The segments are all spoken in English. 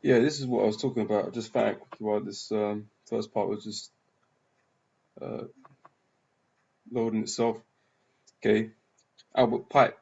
Yeah, this is what I was talking about. I just found it quickly while this first part was just uh, loading itself. Okay, Albert Pike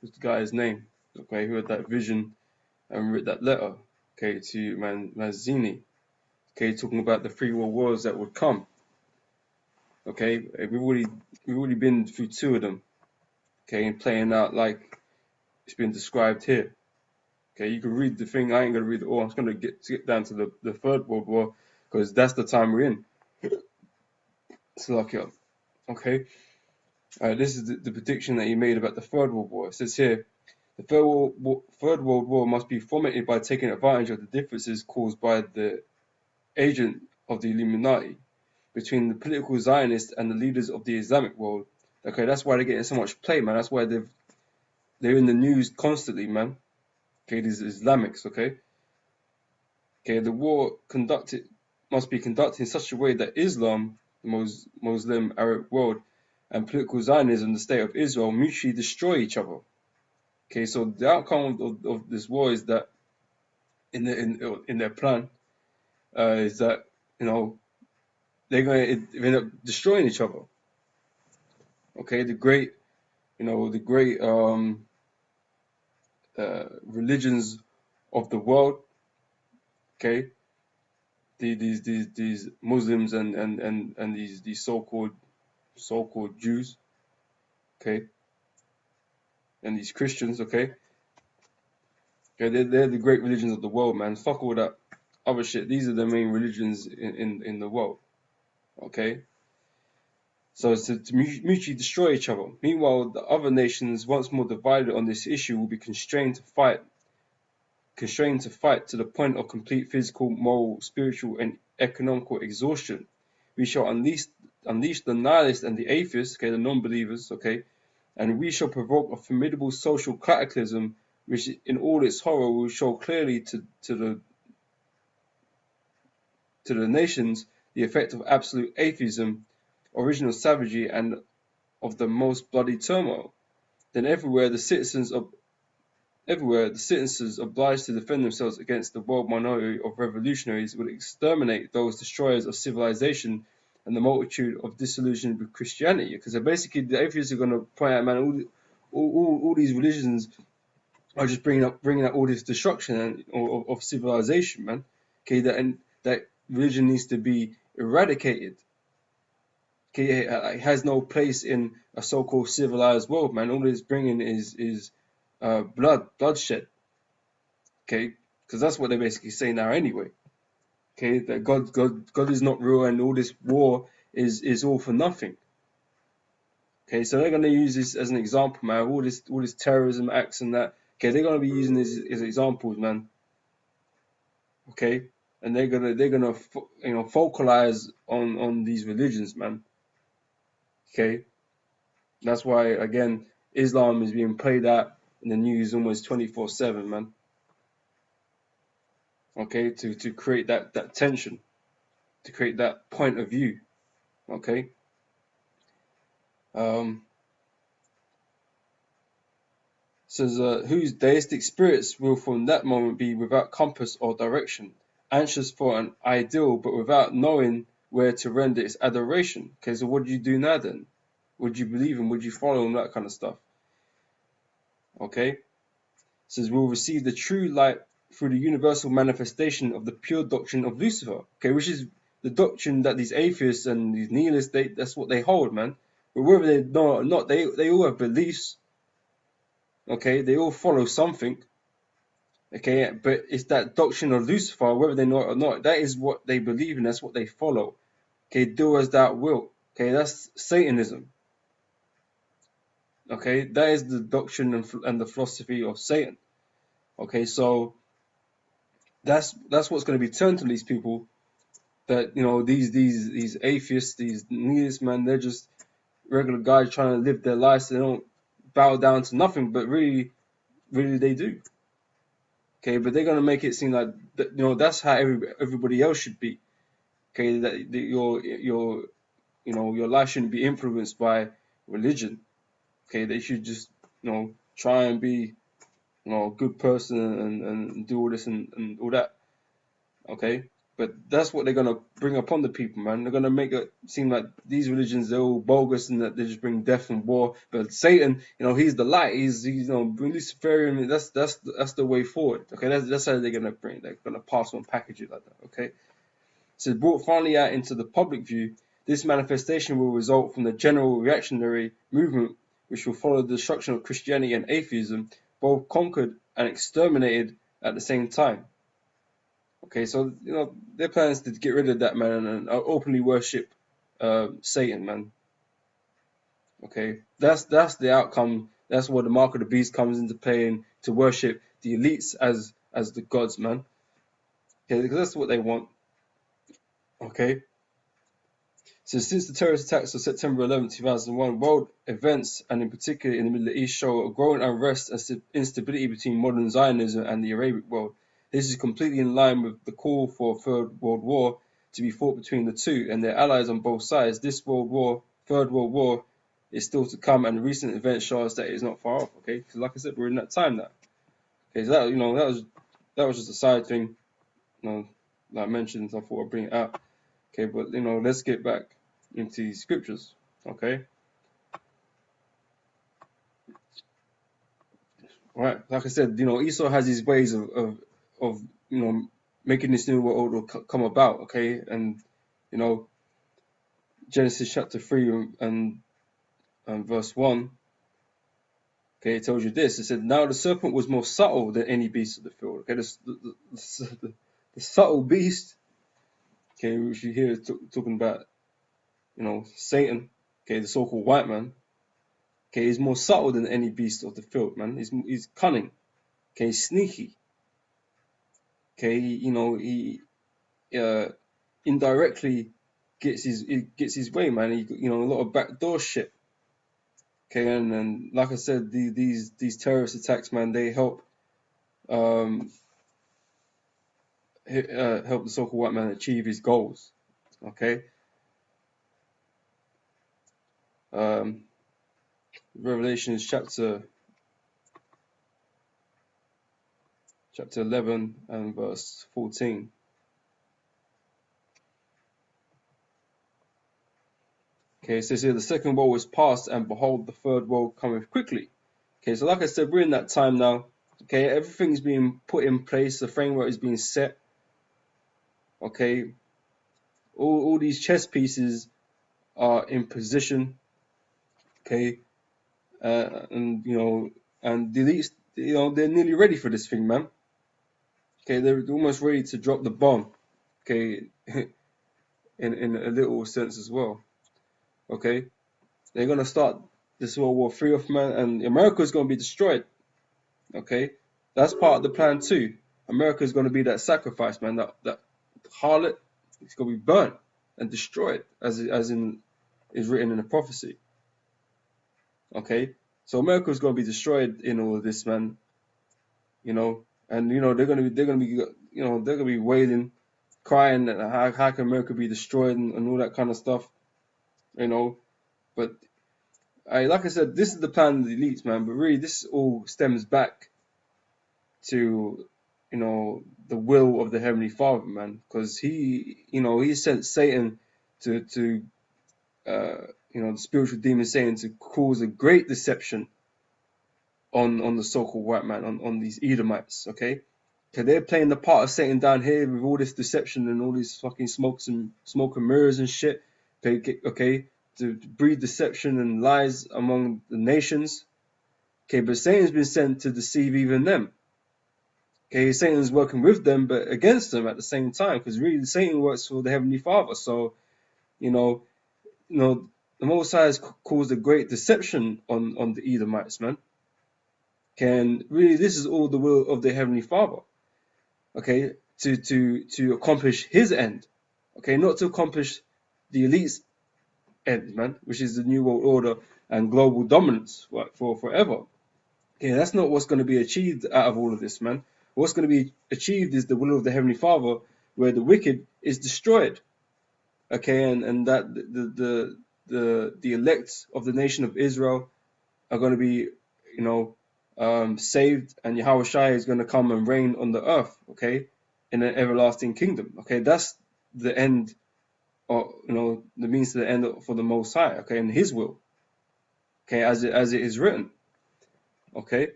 was the guy's name. Okay, who had that vision and wrote that letter. Okay, to Mazzini. Okay, talking about the three world wars that would come. Okay, we've already been through two of them. Okay, and playing out like it's been described here. Okay, you can read the thing. I ain't gonna read it all. I'm just gonna get down to the third world war because that's the time we're in. So like, okay. This is the prediction that he made about the Third World War. It says here, the Third World War must be fomented by taking advantage of the differences caused by the agent of the Illuminati between the political Zionists and the leaders of the Islamic world. Okay, that's why they're getting so much play, man. That's why they're in the news constantly, man. Okay, these Islamics, okay? Okay, the war must be conducted in such a way that Islam, the Muslim Arab world, and political Zionism, the state of Israel, mutually destroy each other. Okay, so the outcome of this war is that in their plan is that they're going to end up destroying each other. Okay, the great religions of the world. Okay, these Muslims and these so-called Jews. Okay, and these Christians. Okay, they're the great religions of the world, man. Fuck all that other shit. These are the main religions in the world. Okay. So it's to mutually destroy each other. Meanwhile, the other nations, once more divided on this issue, will be constrained to fight to the point of complete physical, moral, spiritual, and economical exhaustion. We shall unleash the nihilists and the atheists, okay, the non-believers, okay, and we shall provoke a formidable social cataclysm, which, in all its horror, will show clearly to the nations the effect of absolute atheism, original savagery, and of the most bloody turmoil. Then everywhere the citizens obliged to defend themselves against the world minority of revolutionaries would exterminate those destroyers of civilization and the multitude of disillusioned with Christianity. Because basically the atheists are going to point out, man, all these religions are just bringing out all this destruction of civilization, man. Okay, that religion needs to be eradicated. Okay, it has no place in a so-called civilized world, man. All it's bringing is bloodshed. Okay, because that's what they basically say now anyway. Okay, that God is not real, and all this war is all for nothing. Okay, so they're gonna use this as an example, man. All this terrorism acts and that. Okay, they're gonna be using this as examples, man. Okay, and they're gonna focalize on these religions, man. Okay, that's why again Islam is being played out in the news almost 24/7, man. Okay, to create that tension, to create that point of view. Okay. Says whose deistic spirits will from that moment be without compass or direction, anxious for an ideal but without knowing where to render its adoration. Okay, so what do you do now then? Would you believe him? Would you follow him? That kind of stuff. Okay. Says we'll receive the true light through the universal manifestation of the pure doctrine of Lucifer. Okay, which is the doctrine that these atheists and these nihilists, that's what they hold, man. But whether they know or not, they all have beliefs. Okay, they all follow something. Okay, but it's that doctrine of Lucifer, whether they know it or not, that is what they believe in, that's what they follow. Okay, do as thou wilt. Okay, that's Satanism. Okay, that is the doctrine and the philosophy of Satan. Okay, so that's what's going to be turned to these people. That these atheists, these nihilists, man, they're just regular guys trying to live their lives. They don't bow down to nothing, but really they do. Okay, but they're gonna make it seem like that's how everybody else should be. Okay, that your life shouldn't be influenced by religion. Okay, they should just try and be a good person and do all this and all that. Okay, but that's what they're gonna bring upon the people, man. They're gonna make it seem like these religions they're all bogus and that they just bring death and war. But Satan, he's the light. He's Luciferian. That's the way forward. Okay, that's how they're gonna bring. They're gonna pass on, package it like that. Okay, so brought finally out into the public view, this manifestation will result from the general reactionary movement, which will follow the destruction of Christianity and atheism, both conquered and exterminated at the same time. Okay, so their plans to get rid of that man and openly worship Satan, man. Okay, that's the outcome. That's where the mark of the beast comes into play, and to worship the elites as the gods, man. Okay, because that's what they want. Okay, so since the terrorist attacks of September 11, 2001, world events, and in particular in the Middle East, show a growing unrest and instability between modern Zionism and the Arabic world. This is completely in line with the call for a Third World War to be fought between the two and their allies on both sides. This Third World War, is still to come, and recent events show us that it is not far off. Okay, because like I said, we're in that time now. Okay, so that was just a side thing, that I mentioned. So I thought I'd bring it out. Okay, but let's get back into the scriptures. Okay, all right. Like I said, Esau has his ways of making this new world come about. Okay, and Genesis chapter 3 and verse 1. Okay, it tells you this. It said, "Now the serpent was more subtle than any beast of the field." Okay, the subtle beast. Okay, which you hear talking about, Satan. Okay, the so-called white man. Okay, he's more subtle than any beast of the field, man. He's cunning. Okay, he's sneaky. Okay, he indirectly gets his way, man. A lot of backdoor shit. Okay, and like I said, these terrorist attacks, man, they help help the so-called white man achieve his goals. Okay, Revelation chapter 11 and verse 14. Okay, it says here, the second world was past, and behold, the third world cometh quickly. Okay, so like I said, we're in that time now. Okay, everything's being put in place. The framework is being set. Okay, all these chess pieces are in position. Okay, and and the elites, they're nearly ready for this thing, man. Okay, they're almost ready to drop the bomb. Okay, in a little sense as well. Okay, they're gonna start this World War III off, man, and America is gonna be destroyed. Okay, that's part of the plan too. America is gonna be that sacrifice, man. That harlot, it's gonna be burnt and destroyed, as in is written in the prophecy. Okay, so America is gonna be destroyed in all of this, man. And they're gonna be wailing, crying that how can America be destroyed and all that kind of stuff. But like I said, this is the plan of the elites, man. But really, this all stems back to the will of the Heavenly Father, man, because he sent Satan to the spiritual demon Satan to cause a great deception on the so-called white man, on these Edomites. Okay, they're playing the part of Satan down here with all this deception and all these fucking smoke and mirrors and shit. Okay, to breed deception and lies among the nations. Okay, but Satan's been sent to deceive even them. Okay, Satan's working with them, but against them at the same time, because really Satan works for the Heavenly Father. So, the Most High has caused a great deception on the Edomites, man. Okay, and really this is all the will of the Heavenly Father. Okay, to accomplish His end. Okay, not to accomplish the elite's end, man, which is the New World Order and global dominance for forever. Okay, that's not what's going to be achieved out of all of this, man. What's going to be achieved is the will of the Heavenly Father, where the wicked is destroyed. Okay, and that the elect of the nation of Israel are going to be, saved, and Yahweh Shai is going to come and reign on the earth. Okay, in an everlasting kingdom. Okay, that's the end, or the means to the end for the Most High. Okay, in His will. Okay, as it is written. Okay,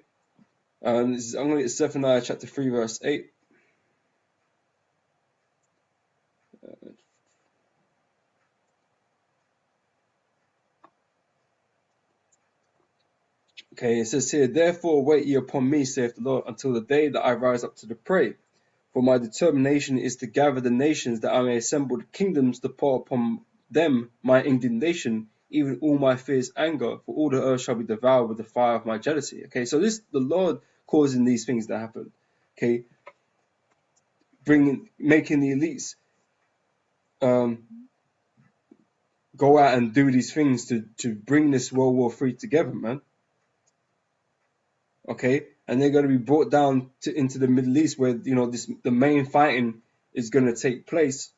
this is, I'm going to get Zephaniah chapter 3 verse 8. Okay, it says here, therefore wait ye upon me, saith the Lord, until the day that I rise up to the prey. For my determination is to gather the nations, that I may assemble the kingdoms to pour upon them my indignation, even all my fierce anger, for all the earth shall be devoured with the fire of my jealousy. Okay, so this the Lord causing these things to happen. Okay, making the elites go out and do these things to bring this World War III together, man. Okay, and they're going to be brought down into the Middle East, where the main fighting is going to take place.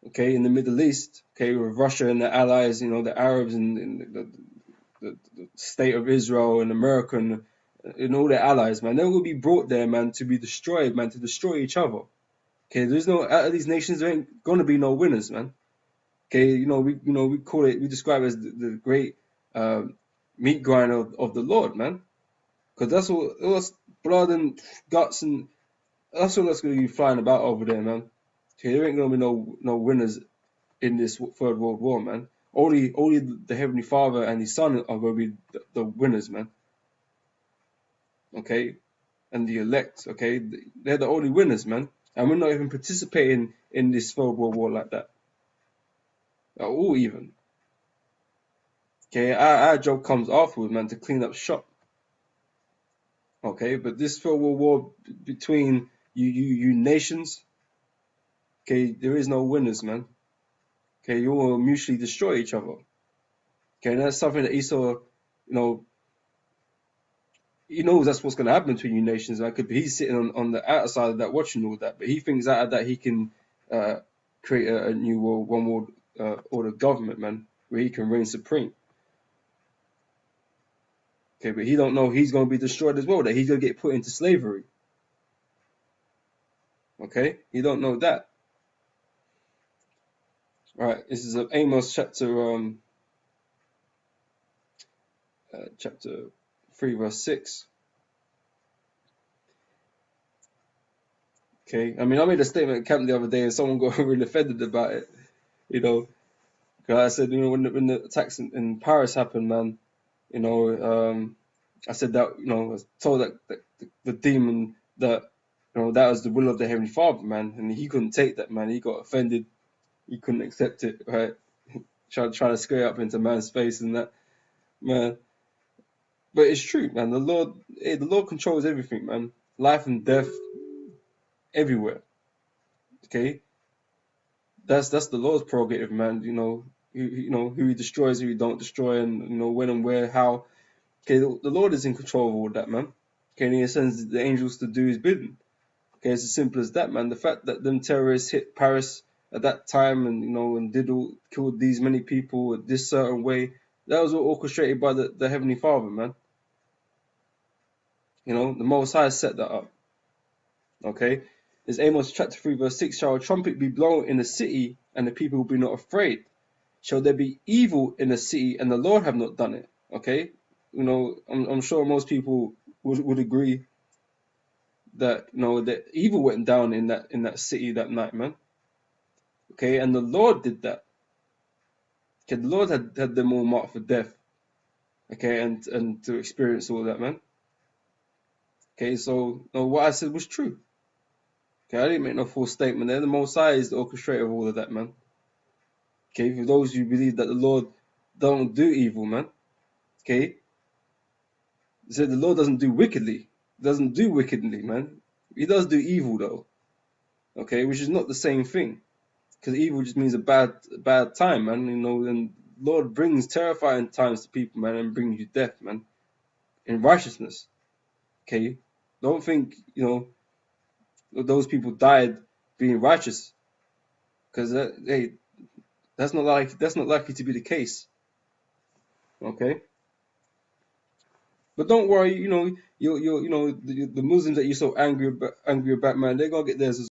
Okay, in the Middle East, okay, with Russia and the allies, the Arabs and the state of Israel and America and all their allies, man, they will be brought there, man, to be destroyed, man, to destroy each other. Okay, there's no out of these nations, there ain't gonna be no winners, man. Okay, we call it, we describe it as the great meat grinder of the Lord, man, because that's all that's blood and guts, and that's all that's gonna be flying about over there, man. Okay, there ain't gonna be no winners in this third world war, man. Only the Heavenly Father and His Son are going to be the winners, man. Okay, and the elect. Okay, they're the only winners, man. And we're not even participating in this third world war like that at all, even. Okay, our job comes afterwards, man, to clean up shop. Okay, but this third world war between you nations. Okay, there is no winners, man. Okay, you will mutually destroy each other. Okay, and that's something that Esau, he knows that's what's going to happen between you nations. Like, he's sitting on the outside of that, watching all that, but he thinks out of that he can create a new one world order government, man, where he can reign supreme. Okay, but he don't know he's going to be destroyed as well. That he's going to get put into slavery. Okay, he don't know that. All right, this is Amos chapter 3 verse 6. Okay, I mean, I made a statement at camp the other day and someone got really offended about it. Because I said, when the attacks in Paris happened, man, I said that, I was told that the demon that, that was the will of the Heavenly Father, man, and he couldn't take that, man. He got offended. He couldn't accept it, right? Trying to scare up into man's face and that, man. But it's true, man. The Lord controls everything, man. Life and death, everywhere. Okay, that's the Lord's prerogative, man. Who He destroys, who He don't destroy, and when and where, how. Okay, the Lord is in control of all that, man. Okay, and He sends the angels to do His bidding. Okay, it's as simple as that, man. The fact that them terrorists hit Paris at that time and killed these many people this certain way, that was all orchestrated by the Heavenly Father, man. The Most High set that up. Okay, there's Amos chapter 3 verse 6. Shall a trumpet be blown in the city, and the people will be not afraid? Shall there be evil in the city, and the Lord have not done it? Okay, I'm sure most people would agree that that evil went down in that city that night, man. Okay, and the Lord did that. Okay, the Lord had them all marked for death. Okay, and to experience all that, man. Okay, so what I said was true. Okay, I didn't make no false statement there. The Most High is the orchestrator of all of that, man. Okay, for those who believe that the Lord don't do evil, man. Okay, he said the Lord doesn't do wickedly. Doesn't do wickedly, man. He does do evil though. Okay, which is not the same thing. Because evil just means a bad time, man. And Lord brings terrifying times to people, man, and brings you death, man. In righteousness. Okay, don't think those people died being righteous, because that's not likely to be the case. Okay, But don't worry, you know, the Muslims that you're so angry about, man, they're gonna get theirs as